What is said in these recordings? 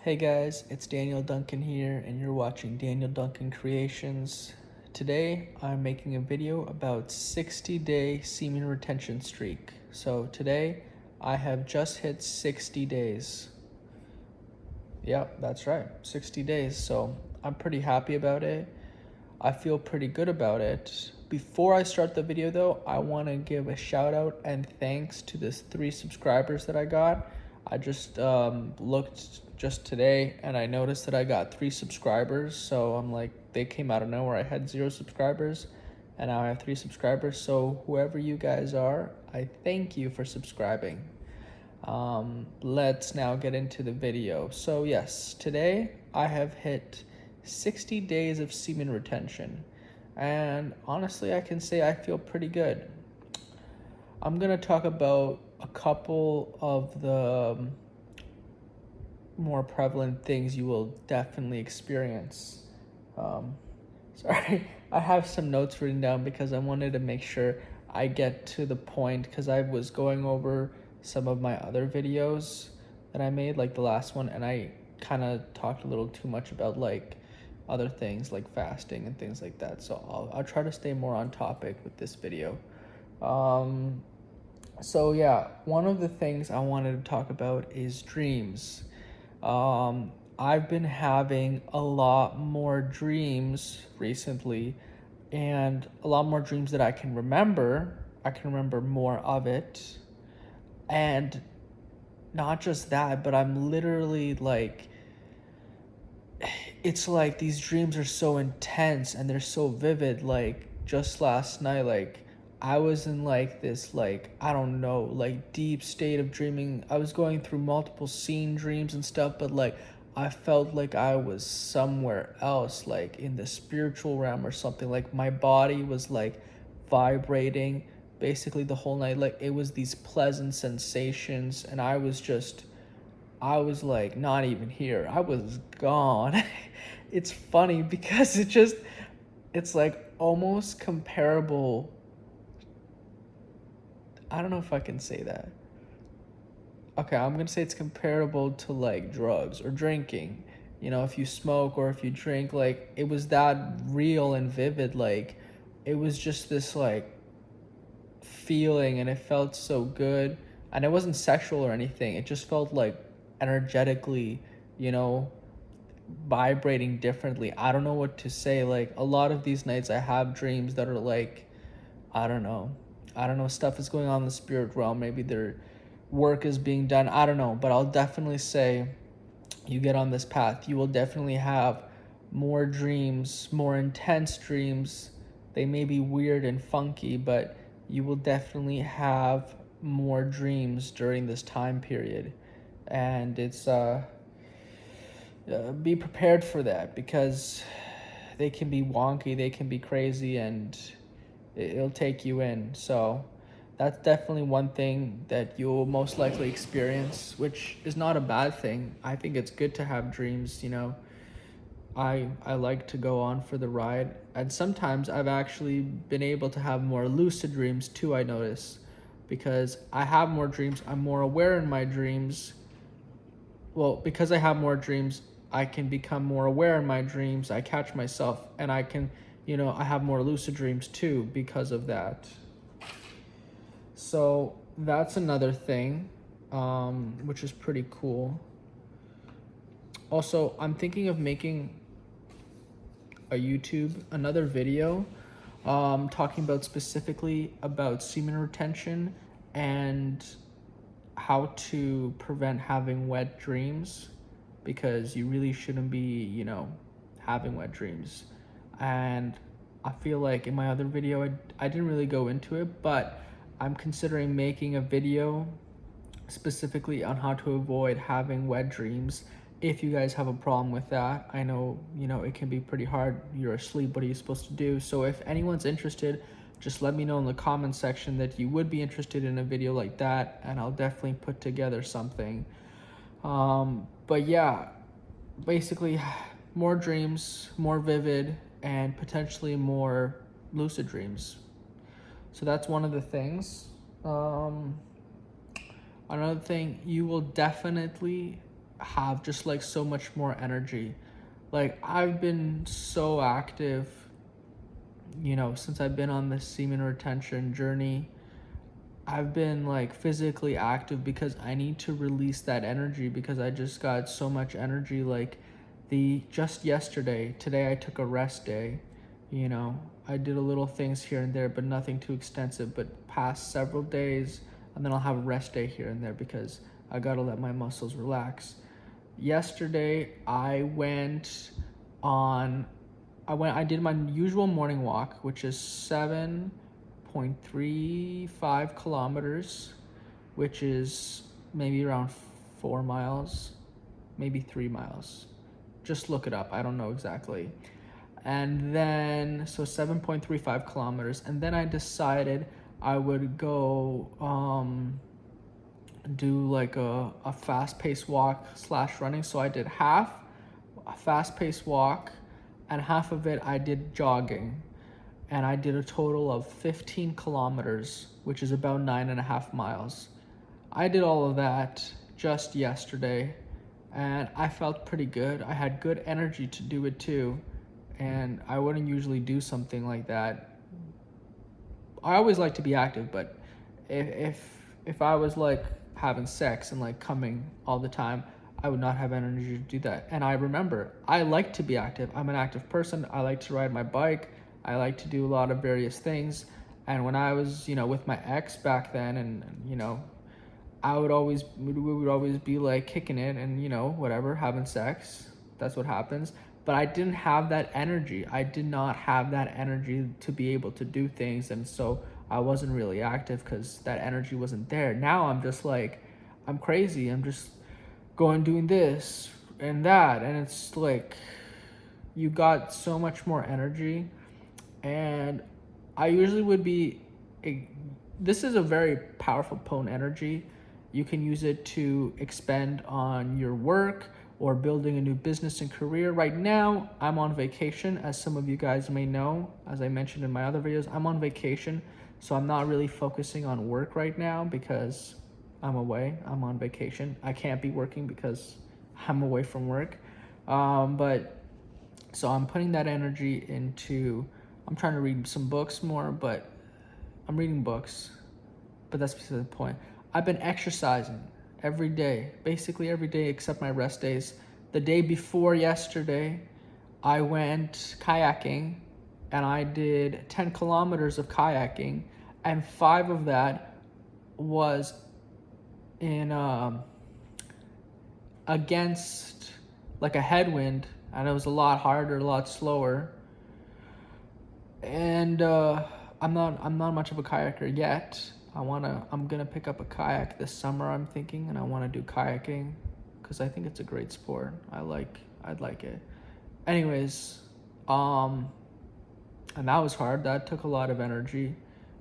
Hey guys, it's Daniel Duncan here, and you're watching Daniel Duncan Creations. Today, I'm making a video about 60-day semen retention streak. So today, I have just hit 60 days. Yep, that's right, 60 days. So I'm pretty happy about it. I feel pretty good about it. Before I start the video though, I want to give a shout out and thanks to the 3 subscribers that I got. I just looked just today and I noticed that I got 3 subscribers. So I'm like, they came out of nowhere. I had 0 subscribers and now I have 3 subscribers. So whoever you guys are, I thank you for subscribing. Let's now get into the video. So yes, today I have hit 60 days of semen retention, and honestly I can say I feel pretty good. I'm gonna talk about a couple of the more prevalent things you will definitely experience. Sorry, I have some notes written down because I wanted to make sure I get to the point, because I was going over some of my other videos that I made, like the last one, and I kind of talked a little too much about like other things like fasting and things like that. So I'll try to stay more on topic with this video. So yeah, one of the things I wanted to talk about is dreams. I've been having a lot more dreams recently, and a lot more dreams that I can remember. I can remember more of it. And not just that, but I'm literally like, it's like these dreams are so intense and they're so vivid. Like just last night, like I was in like this, like, I don't know, like deep state of dreaming. I was going through multiple scene dreams and stuff, but like I felt like I was somewhere else, like in the spiritual realm or something. Like my body was like vibrating basically the whole night. Like it was these pleasant sensations, and I was like not even here. I was gone. It's funny because it's like almost comparable. I don't know if I can say that. Okay, I'm gonna say it's comparable to like drugs or drinking. You know, if you smoke or if you drink, like it was that real and vivid. Like it was just this like feeling, and it felt so good. And it wasn't sexual or anything. It just felt like energetically, you know, vibrating differently. I don't know what to say. Like a lot of these nights I have dreams that are like, I don't know. I don't know, stuff is going on in the spirit realm. Maybe their work is being done. I don't know, but I'll definitely say you get on this path, you will definitely have more dreams, more intense dreams. They may be weird and funky, but you will definitely have more dreams during this time period. And it's be prepared for that, because they can be wonky, they can be crazy, and it'll take you in. So that's definitely one thing that you'll most likely experience, which is not a bad thing. I think it's good to have dreams, you know. I like to go on for the ride, and sometimes I've actually been able to have more lucid dreams too, I notice, because I have more dreams, I'm more aware in my dreams. Well, because I have more dreams, I can become more aware in my dreams. I catch myself, and I can, you know, I have more lucid dreams too because of that. So that's another thing, which is pretty cool. Also, I'm thinking of making another video, talking about specifically about semen retention and how to prevent having wet dreams, because you really shouldn't be, you know, having wet dreams. And I feel like in my other video, I didn't really go into it, but I'm considering making a video specifically on how to avoid having wet dreams. If you guys have a problem with that, I know, you know, it can be pretty hard. You're asleep, what are you supposed to do? So if anyone's interested, just let me know in the comment section that you would be interested in a video like that, and I'll definitely put together something. But yeah, basically more dreams, more vivid, and potentially more lucid dreams. So that's one of the things. Another thing, you will definitely have just like so much more energy. Like I've been so active, since I've been on this semen retention journey. I've been like physically active because I need to release that energy because I just got so much energy. Like just yesterday, today I took a rest day. I did a little things here and there, but nothing too extensive. But past several days, and then I'll have a rest day here and there because I gotta let my muscles relax. Yesterday on I did my usual morning walk, which is 7.35 kilometers, which is maybe around 4 miles, maybe 3 miles. Just look it up. I don't know exactly. And then, so 7.35 kilometers. And then I decided I would go do like a fast-paced walk / running. So I did half a fast-paced walk, and half of it I did jogging. And I did a total of 15 kilometers, which is about 9.5 miles. I did all of that just yesterday, and I felt pretty good. I had good energy to do it too, and I wouldn't usually do something like that. I always like to be active, but if I was like having sex and like coming all the time, I would not have energy to do that. And I remember, I like to be active. I'm an active person. I like to ride my bike. I like to do a lot of various things. And when I was, with my ex back then, and we would always be like kicking it and, whatever, having sex. That's what happens. But I didn't have that energy. I did not have that energy to be able to do things. And so I wasn't really active because that energy wasn't there. Now I'm just like, I'm crazy. I'm just doing this and that. And it's like, you got so much more energy. And I usually would be, this is a very powerful, potent energy. You can use it to expend on your work or building a new business and career. Right now, I'm on vacation, as some of you guys may know. As I mentioned in my other videos, I'm on vacation. So I'm not really focusing on work right now because I'm away. I'm on vacation. I can't be working because I'm away from work. But so I'm putting that energy into, I'm trying to read some books more, but I'm reading books, but that's beside the point. I've been exercising every day, basically every day except my rest days. The day before yesterday, I went kayaking and I did 10 kilometers of kayaking, and 5 of that was in against like a headwind, and it was a lot harder, a lot slower. And I'm not much of a kayaker yet. I'm gonna pick up a kayak this summer, I'm thinking, and I want to do kayaking because I think it's a great sport. I'd like it. Anyways, and that was hard. That took a lot of energy.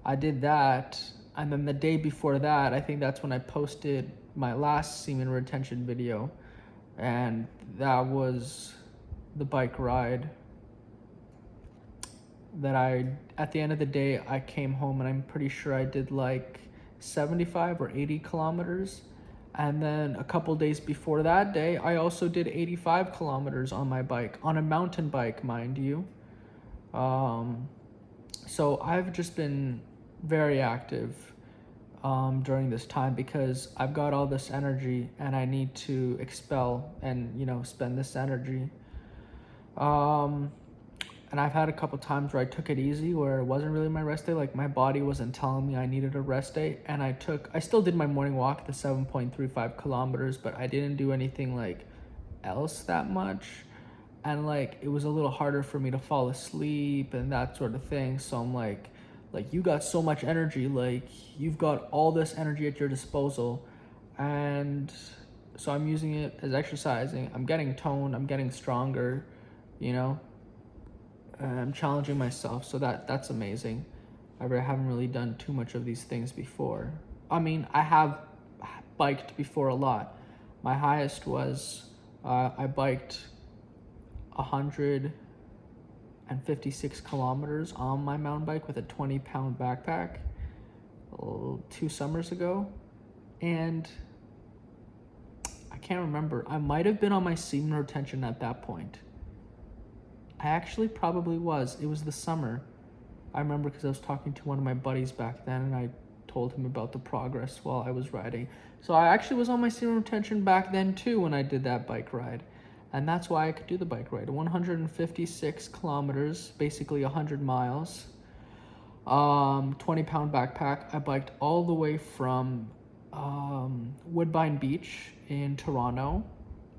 I did that, and then the day before that, I think that's when I posted my last semen retention video, and that was the bike ride that at the end of the day, I came home and I'm pretty sure I did like 75 or 80 kilometers. And then a couple days before that day, I also did 85 kilometers on my bike, on a mountain bike, mind you. So I've just been very active during this time because I've got all this energy and I need to expel and, spend this energy. And I've had a couple times where I took it easy, where it wasn't really my rest day. Like my body wasn't telling me I needed a rest day. And I still did my morning walk, the 7.35 kilometers, but I didn't do anything like else that much. And like, it was a little harder for me to fall asleep and that sort of thing. So I'm like, you got so much energy, like you've got all this energy at your disposal. And so I'm using it as exercising. I'm getting toned, I'm getting stronger, I'm challenging myself, so that's amazing. I haven't really done too much of these things before. I mean, I have biked before a lot. My highest was I biked 156 kilometers on my mountain bike with a 20-pound backpack 2 summers ago, and I can't remember. I might have been on my semen retention at that point. I actually probably was. It was the summer. I remember because I was talking to one of my buddies back then, and I told him about the progress while I was riding. So I actually was on my semen retention back then too when I did that bike ride. And that's why I could do the bike ride. 156 kilometers, basically 100 miles. 20-pound backpack. I biked all the way from Woodbine Beach in Toronto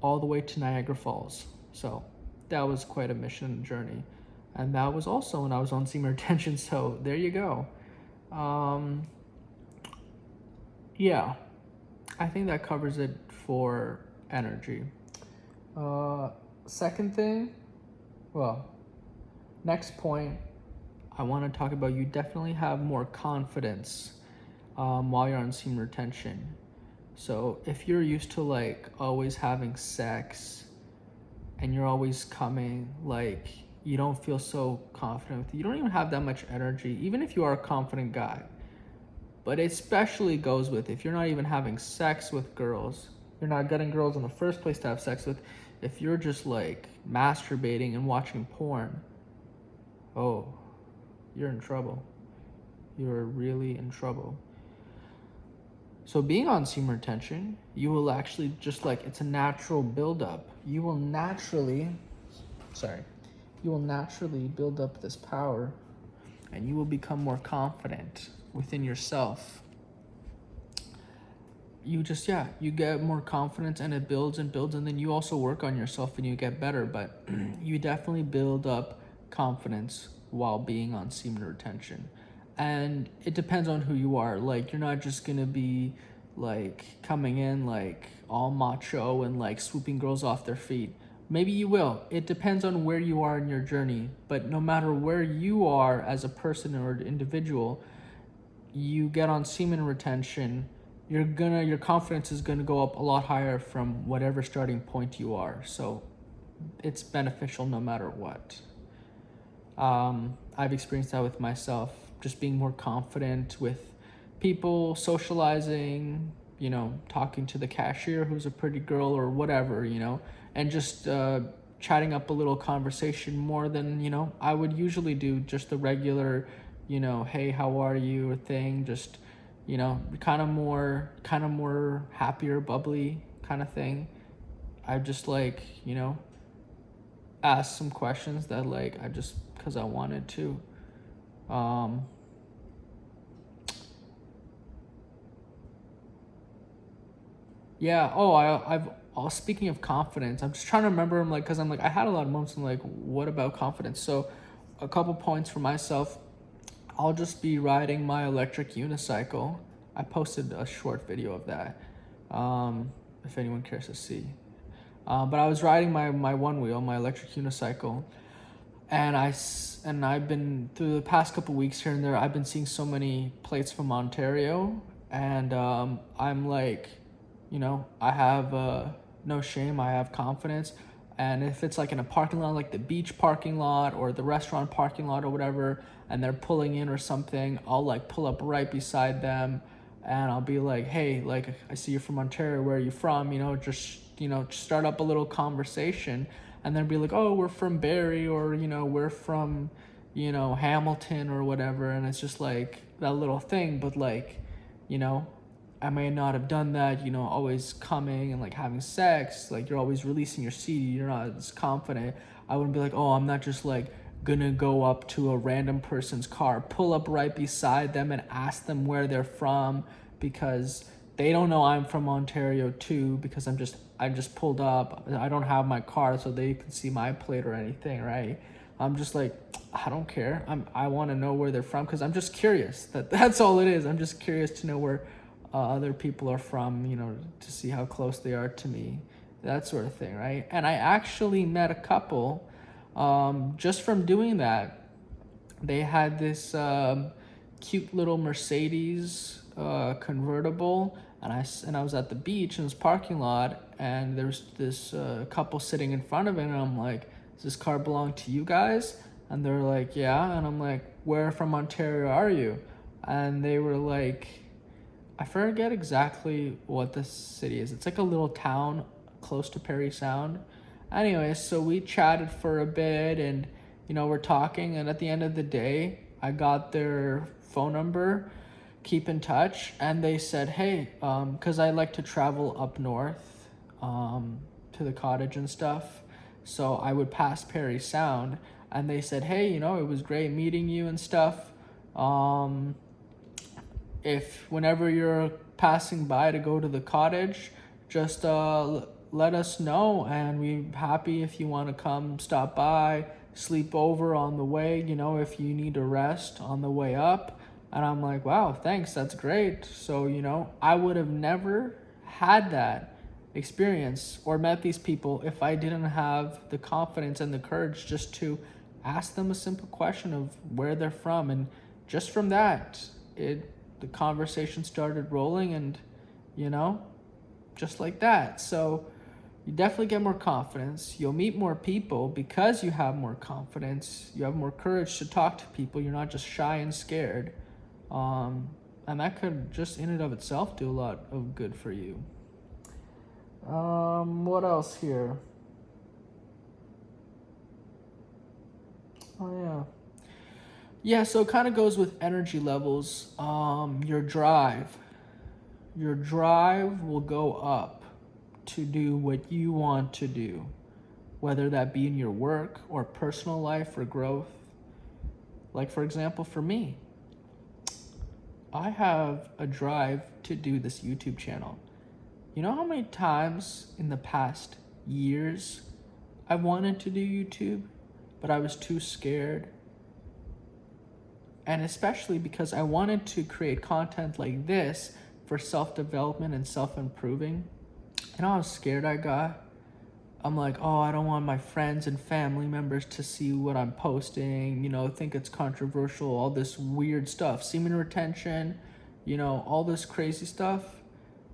all the way to Niagara Falls. So that was quite a mission journey. And that was also when I was on semen retention, so there you go. Yeah, I think that covers it for energy. Second thing, next point, I want to talk about you definitely have more confidence while you're on semen retention. So if you're used to like always having sex and you're always coming, like you don't feel so confident with it. You don't even have that much energy, even if you are a confident guy. But it especially goes with if you're not even having sex with girls, you're not getting girls in the first place to have sex with, if you're just like masturbating and watching porn, oh, you're in trouble. You're really in trouble. So being on semen retention, you will actually just like, it's a natural buildup. You will naturally build up this power and you will become more confident within yourself. You get more confidence and it builds and builds, and then you also work on yourself and you get better, but you definitely build up confidence while being on semen retention. And it depends on who you are. Like, you're not just gonna be like coming in like all macho and like swooping girls off their feet. Maybe you will. It depends on where you are in your journey. But no matter where you are as a person or an individual, you get on semen retention, your confidence is gonna go up a lot higher from whatever starting point you are. So it's beneficial no matter what. I've experienced that with myself, just being more confident with people, socializing, talking to the cashier who's a pretty girl or whatever, and just chatting up a little conversation more than, I would usually do just the regular, hey, how are you thing, just, kind of more happier, bubbly kind of thing. I just ask some questions that because I wanted to. Speaking of confidence, I'm just trying to remember. Because I had a lot of moments. What about confidence? So, a couple points for myself. I'll just be riding my electric unicycle. I posted a short video of that, if anyone cares to see. But I was riding my one wheel, my electric unicycle, and I've been through the past couple weeks here and there. I've been seeing so many plates from Ontario, and I'm I have no shame. I have confidence. And if it's in a parking lot, like the beach parking lot or the restaurant parking lot or whatever, and they're pulling in or something, I'll pull up right beside them and I'll be like, hey, I see you're from Ontario. Where are you from? Just start up a little conversation, and then be like, oh, we're from Barrie, or, we're from, Hamilton or whatever. And it's just that little thing. But I may not have done that, always coming and having sex, you're always releasing your seed, you're not as confident. I wouldn't be like, oh, I'm not just gonna go up to a random person's car, pull up right beside them and ask them where they're from, because they don't know I'm from Ontario too, because I just pulled up. I don't have my car so they can see my plate or anything, right? I'm just I don't care. I want to know where they're from, because I'm just curious. That's all it is. I'm just curious to know where other people are from, to see how close they are to me, that sort of thing, right? And I actually met a couple just from doing that. They had this cute little Mercedes convertible, and I was at the beach in this parking lot, and there's this couple sitting in front of it, and I'm like, does this car belong to you guys? And they're like, yeah. And I'm like, where from Ontario are you? And they were like, I forget exactly what the city is. It's a little town close to Perry Sound. Anyways, so we chatted for a bit, and we're talking, and at the end of the day, I got their phone number, keep in touch, and they said, hey, because I like to travel up north to the cottage and stuff, so I would pass Perry Sound, and they said, hey, it was great meeting you and stuff. If whenever you're passing by to go to the cottage, just let us know, and we're happy if you want to come stop by, sleep over on the way, if you need to rest on the way up. And I'm like, wow, thanks, that's great. So, I would have never had that experience or met these people if I didn't have the confidence and the courage just to ask them a simple question of where they're from. And just from that, the conversation started rolling, and just like that. So you definitely get more confidence. You'll meet more people because you have more confidence. You have more courage to talk to people. You're not just shy and scared. And that could just in and of itself do a lot of good for you. What else here? Oh yeah. Yeah, so it kind of goes with energy levels. Your drive will go up to do what you want to do, whether that be in your work or personal life or growth. Like, for example, for me, I have a drive to do this YouTube channel. You know how many times in the past years I wanted to do YouTube, but I was too scared? And especially because I wanted to create content like this for self-development and self-improving. And how scared I got. I'm like, oh, I don't want my friends and family members to see what I'm posting, think it's controversial, all this weird stuff, semen retention, all this crazy stuff,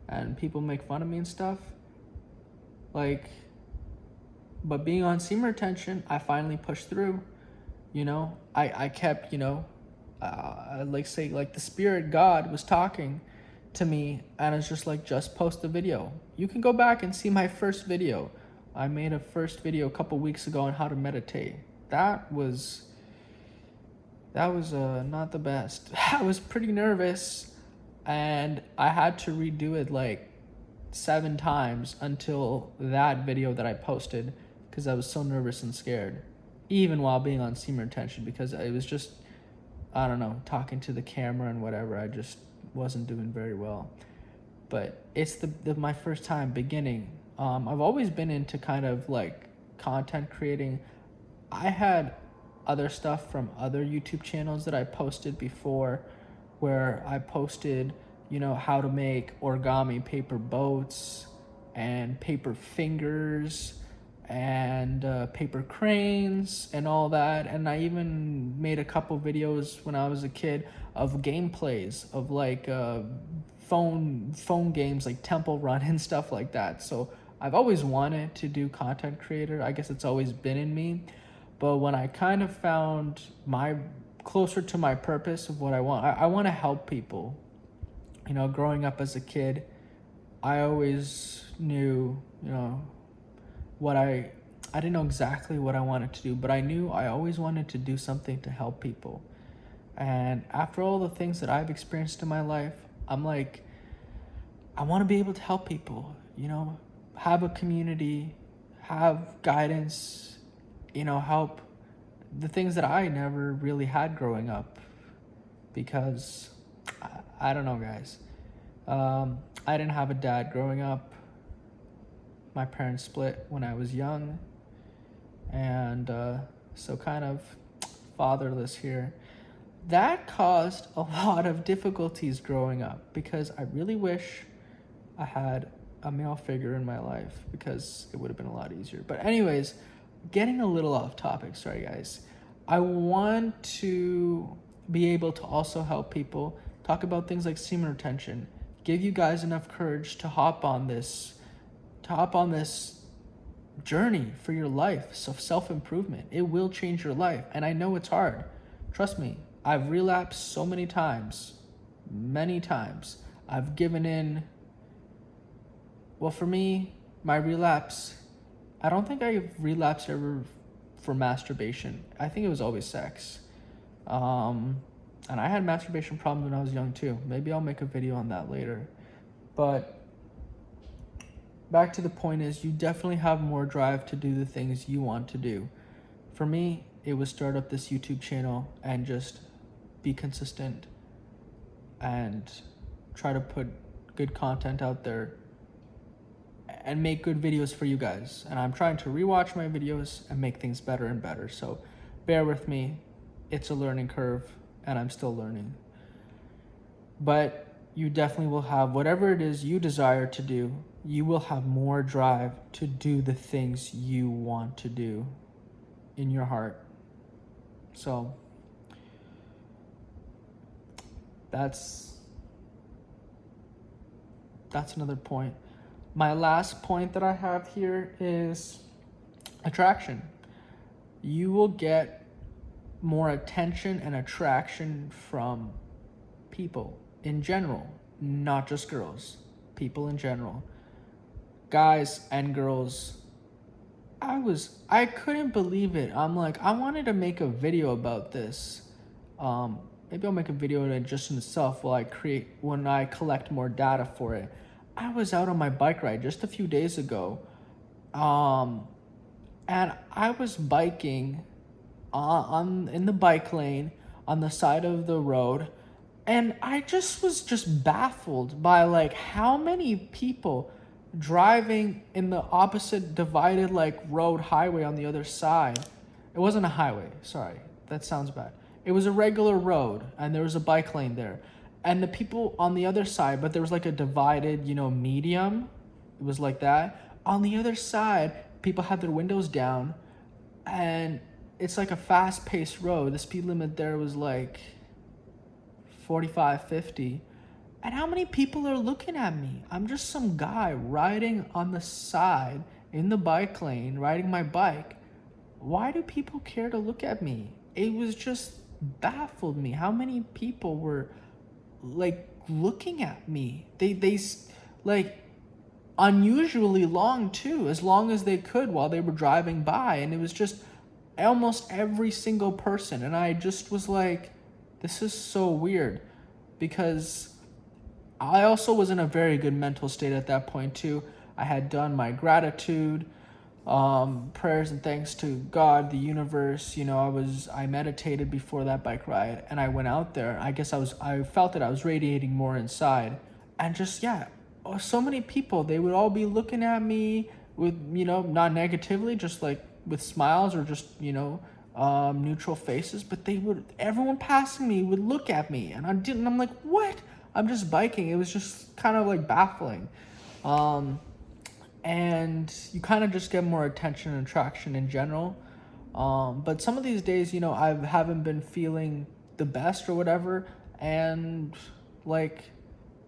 and people make fun of me and stuff. But being on semen retention, I finally pushed through. I kept, the spirit God was talking to me, and it's just like, just post the video. You can go back and see my first video. I made a first video a couple weeks ago on how to meditate. That was not the best. I was pretty nervous, and I had to redo it like 7 times until that video that I posted, because I was so nervous and scared, even while being on semen retention, because it was just, I don't know, talking to the camera and whatever. I just wasn't doing very well. But it's my first time beginning. I've always been into kind of like content creating. I had other stuff from other YouTube channels that I posted before, where I posted, how to make origami paper boats and paper fingers and paper cranes and all that. And I even made a couple videos when I was a kid of gameplays of like phone games like Temple Run and stuff like that. So I've always wanted to do content creator. I guess it's always been in me. But when I kind of found closer to my purpose of what I want, I want to help people. Growing up as a kid, I always knew, I didn't know exactly what I wanted to do, but I knew I always wanted to do something to help people. And after all the things that I've experienced in my life, I'm like, I want to be able to help people, have a community, have guidance, help the things that I never really had growing up, because I don't know, guys. I didn't have a dad growing up. My parents split when I was young, and so kind of fatherless here. That caused a lot of difficulties growing up, because I really wish I had a male figure in my life, because it would have been a lot easier. But anyways, getting a little off topic, sorry guys. I want to be able to also help people, talk about things like semen retention, give you guys enough courage to hop on this journey for your life, so self-improvement. It will change your life, and I know it's hard. Trust me, I've relapsed so many times. I've given in. Well, for me, my relapse, I don't think I relapsed ever for masturbation. I think it was always sex. Um, and I had masturbation problems when I was young too. Maybe I'll make a video on that later. But back to the point is, you definitely have more drive to do the things you want to do. For me, it was start up this YouTube channel and just be consistent and try to put good content out there and make good videos for you guys. And I'm trying to rewatch my videos and make things better and better. So bear with me. It's a learning curve and I'm still learning. But you definitely will have whatever it is you desire to do. You will have more drive to do the things you want to do in your heart. So that's another point. My last point that I have here is attraction. You will get more attention and attraction from people in general, not just girls, people in general, guys and girls. I couldn't believe it. I'm like, I wanted to make a video about this. Maybe I'll make a video in just in itself when I collect more data for it. I was out on my bike ride just a few days ago, and I was biking in the bike lane on the side of the road, and I was just baffled by like how many people driving in the opposite divided like road highway on the other side. It wasn't a highway, sorry, that sounds bad. It was a regular road and there was a bike lane there. And the people on the other side, but there was like a divided, medium. It was like that. On the other side, people had their windows down and it's like a fast-paced road. The speed limit there was like 45, 50. And how many people are looking at me? I'm just some guy riding on the side in the bike lane, riding my bike. Why do people care to look at me? It was just baffled me how many people were like looking at me. They like unusually long too, as long as they could while they were driving by. And it was just almost every single person. And I just was like, this is so weird, because I also was in a very good mental state at that point too. I had done my gratitude, prayers and thanks to God, the universe. I meditated before that bike ride, and I went out there. I guess I felt that I was radiating more inside, and just so many people. They would all be looking at me with not negatively, just like with smiles or just neutral faces. But everyone passing me would look at me, and I'm like, what? I'm just biking. It was just kind of like baffling. And you kind of just get more attention and attraction in general. But some of these days, I haven't been feeling the best or whatever, and like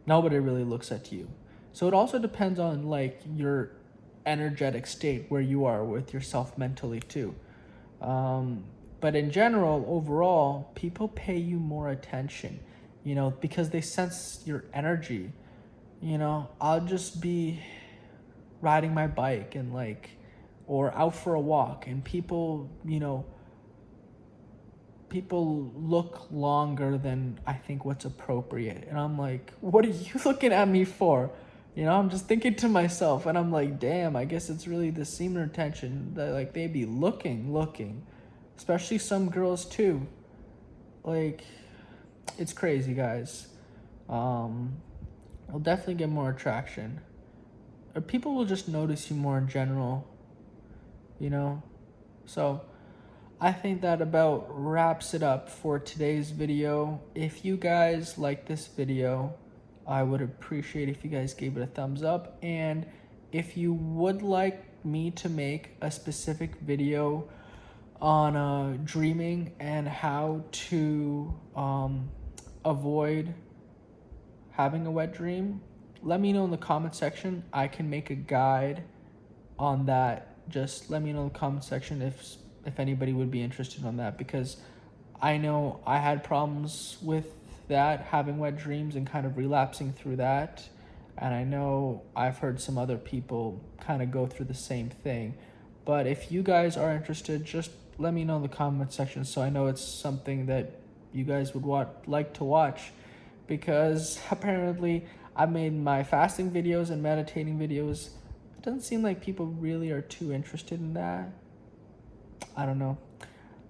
nobody really looks at you. So it also depends on like your energetic state, where you are with yourself mentally too. But in general, overall, people pay you more attention, because they sense your energy. I'll just be riding my bike and or out for a walk, and people look longer than I think what's appropriate. And I'm like, what are you looking at me for? I'm just thinking to myself, and I'm like, damn, I guess it's really the semen retention that they be looking, especially some girls too. It's crazy, guys. I'll definitely get more attraction. Or people will just notice you more in general, So I think that about wraps it up for today's video. If you guys like this video, I would appreciate if you guys gave it a thumbs up. And if you would like me to make a specific video on dreaming and how to avoid having a wet dream, let me know in the comment section. I can make a guide on that. Just let me know in the comment section if anybody would be interested on that, because I know I had problems with that, having wet dreams and kind of relapsing through that. And I know I've heard some other people kind of go through the same thing. But if you guys are interested, just let me know in the comment section so I know it's something that you guys would like to watch. Because apparently I made my fasting videos and meditating videos. It doesn't seem like people really are too interested in that. I don't know.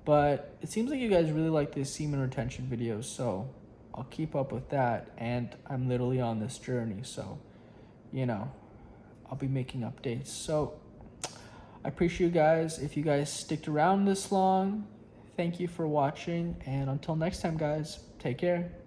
But it seems like you guys really like the semen retention videos, so I'll keep up with that. And I'm literally on this journey, so, you know, I'll be making updates. So I appreciate you guys. If you guys sticked around this long, thank you for watching. And until next time, guys, take care.